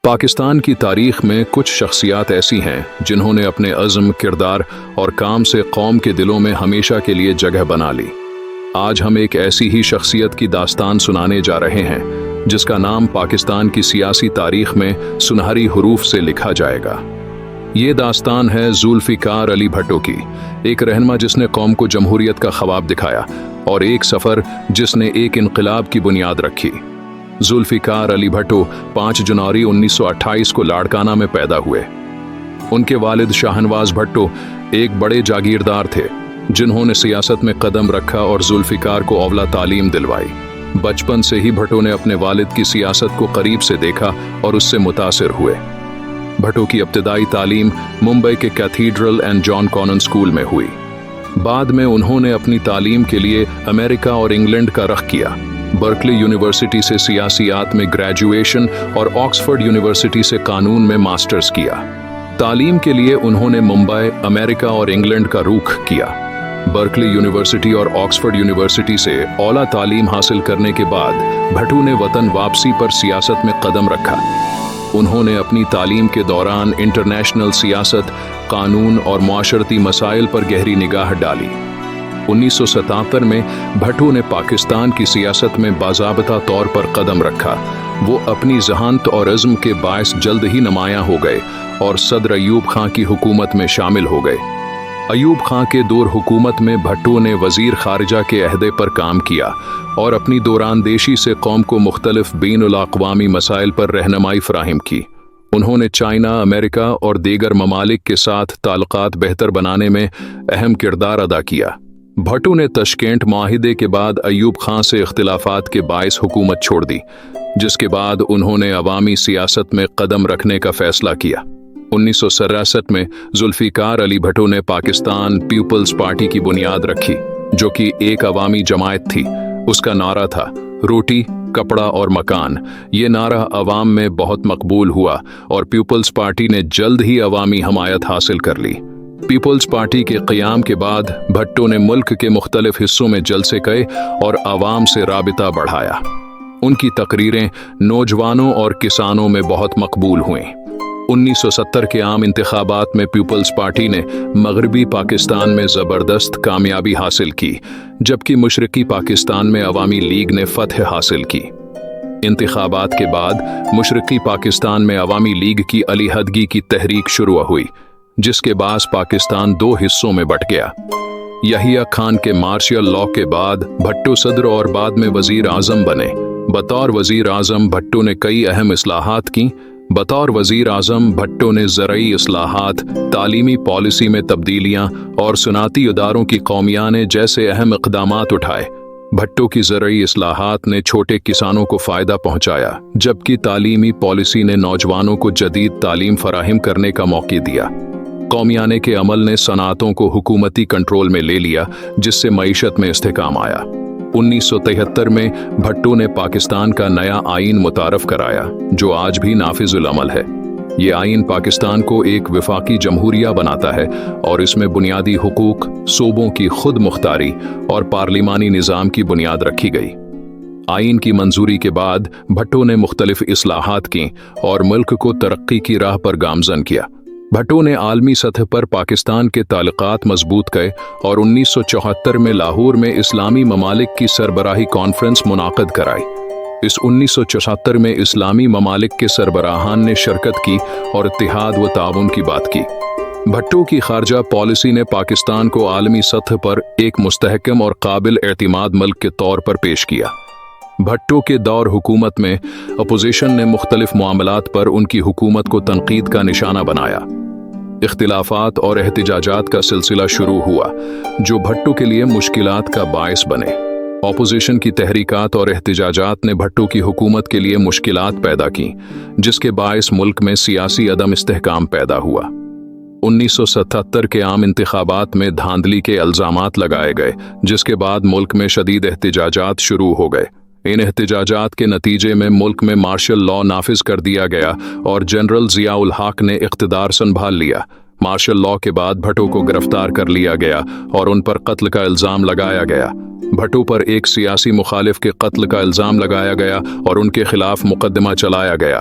پاکستان کی تاریخ میں کچھ شخصیات ایسی ہیں جنہوں نے اپنے عزم، کردار اور کام سے قوم کے دلوں میں ہمیشہ کے لیے جگہ بنا لی۔ آج ہم ایک ایسی ہی شخصیت کی داستان سنانے جا رہے ہیں جس کا نام پاکستان کی سیاسی تاریخ میں سنہری حروف سے لکھا جائے گا۔ یہ داستان ہے ذوالفقار علی بھٹو کی، ایک رہنما جس نے قوم کو جمہوریت کا خواب دکھایا، اور ایک سفر جس نے ایک انقلاب کی بنیاد رکھی۔ ذوالفقار علی بھٹو 5 جنوری 1928 کو لاڑکانہ میں پیدا ہوئے۔ ان کے والد شاہنواز بھٹو ایک بڑے جاگیردار تھے جنہوں نے سیاست میں قدم رکھا اور ذوالفقار کو اعلیٰ تعلیم دلوائی۔ بچپن سے ہی بھٹو نے اپنے والد کی سیاست کو قریب سے دیکھا اور اس سے متاثر ہوئے۔ بھٹو کی ابتدائی تعلیم ممبئی کے Cathedral and John Connon School میں ہوئی۔ بعد میں انہوں نے اپنی تعلیم کے لیے امریکہ اور انگلینڈ کا رخ کیا۔ برکلی یونیورسٹی سے سیاسیات میں گریجویشن اور آکسفورڈ یونیورسٹی سے قانون میں ماسٹرز کیا۔ تعلیم کے لیے انہوں نے ممبئی، امریکہ اور انگلینڈ کا رخ کیا۔ برکلی یونیورسٹی اور آکسفورڈ یونیورسٹی سے اعلیٰ تعلیم حاصل کرنے کے بعد بھٹو نے وطن واپسی پر سیاست میں قدم رکھا۔ انہوں نے اپنی تعلیم کے دوران انٹرنیشنل سیاست، قانون اور معاشرتی مسائل پر گہری نگاہ ڈالی۔ 1977 میں بھٹو نے پاکستان کی سیاست میں باضابطہ طور پر قدم رکھا۔ وہ اپنی ذہانت اور عزم کے باعث جلد ہی نمایاں ہو گئے اور صدر ایوب خان کی حکومت میں شامل ہو گئے۔ ایوب خان کے دور حکومت میں بھٹو نے وزیر خارجہ کے عہدے پر کام کیا اور اپنی دوران دیشی سے قوم کو مختلف بین الاقوامی مسائل پر رہنمائی فراہم کی۔ انہوں نے چائنا، امریکہ اور دیگر ممالک کے ساتھ تعلقات بہتر بنانے میں اہم کردار ادا کیا۔ بھٹو نے تشکینٹ معاہدے کے بعد ایوب خان سے اختلافات کے باعث حکومت چھوڑ دی، جس کے بعد انہوں نے عوامی سیاست میں قدم رکھنے کا فیصلہ کیا۔ 1963 میں ذوالفقار علی بھٹو نے پاکستان پیپلز پارٹی کی بنیاد رکھی، جو کہ ایک عوامی جماعت تھی۔ اس کا نعرہ تھا روٹی، کپڑا اور مکان۔ یہ نعرہ عوام میں بہت مقبول ہوا اور پیپلز پارٹی نے جلد ہی عوامی حمایت حاصل کر لی۔ پیپلز پارٹی کے قیام کے بعد بھٹو نے ملک کے مختلف حصوں میں جلسے کیے اور عوام سے رابطہ بڑھایا۔ ان کی تقریریں نوجوانوں اور کسانوں میں بہت مقبول ہوئیں۔ 1970 کے عام انتخابات میں پیپلز پارٹی نے مغربی پاکستان میں زبردست کامیابی حاصل کی، جبکہ مشرقی پاکستان میں عوامی لیگ نے فتح حاصل کی۔ انتخابات کے بعد مشرقی پاکستان میں عوامی لیگ کی علیحدگی کی تحریک شروع ہوئی، جس کے باعث پاکستان 2 حصوں میں بٹ گیا۔ یحییٰ خان کے مارشل لاء کے بعد بھٹو صدر اور بعد میں وزیر اعظم بنے۔ بطور وزیر اعظم بھٹو نے کئی اہم اصلاحات کیں۔ بطور وزیر اعظم بھٹو نے زرعی اصلاحات، تعلیمی پالیسی میں تبدیلیاں اور صنعتی اداروں کی قومیانے جیسے اہم اقدامات اٹھائے۔ بھٹو کی زرعی اصلاحات نے چھوٹے کسانوں کو فائدہ پہنچایا، جبکہ تعلیمی پالیسی نے نوجوانوں کو جدید تعلیم فراہم کرنے کا موقع دیا۔ قومیانے کے عمل نے صنعتوں کو حکومتی کنٹرول میں لے لیا، جس سے معیشت میں استحکام آیا۔ 1973 میں بھٹو نے پاکستان کا نیا آئین متعارف کرایا، جو آج بھی نافذ العمل ہے۔ یہ آئین پاکستان کو ایک وفاقی جمہوریہ بناتا ہے اور اس میں بنیادی حقوق، صوبوں کی خود مختاری اور پارلیمانی نظام کی بنیاد رکھی گئی۔ آئین کی منظوری کے بعد بھٹو نے مختلف اصلاحات کیں اور ملک کو ترقی کی راہ پر گامزن کیا۔ بھٹو نے عالمی سطح پر پاکستان کے تعلقات مضبوط کیے اور 1974 میں لاہور میں اسلامی ممالک کی سربراہی کانفرنس منعقد کرائی۔ اس 1974 میں اسلامی ممالک کے سربراہان نے شرکت کی اور اتحاد و تعاون کی بات کی۔ بھٹو کی خارجہ پالیسی نے پاکستان کو عالمی سطح پر ایک مستحکم اور قابل اعتماد ملک کے طور پر پیش کیا۔ بھٹو کے دور حکومت میں اپوزیشن نے مختلف معاملات پر ان کی حکومت کو تنقید کا نشانہ بنایا۔ اختلافات اور احتجاجات کا سلسلہ شروع ہوا، جو بھٹو کے لیے مشکلات کا باعث بنے۔ اپوزیشن کی تحریکات اور احتجاجات نے بھٹو کی حکومت کے لیے مشکلات پیدا کی، جس کے باعث ملک میں سیاسی عدم استحکام پیدا ہوا۔ 1977 کے عام انتخابات میں دھاندلی کے الزامات لگائے گئے، جس کے بعد ملک میں شدید احتجاجات شروع ہو گئے۔ ان احتجاجات کے نتیجے میں ملک میں مارشل لاء نافذ کر دیا گیا اور جنرل ضیاء الحق نے اقتدار سنبھال لیا۔ مارشل لاء کے بعد بھٹو کو گرفتار کر لیا گیا اور ان پر قتل کا الزام لگایا گیا۔ بھٹو پر ایک سیاسی مخالف کے قتل کا الزام لگایا گیا اور ان کے خلاف مقدمہ چلایا گیا۔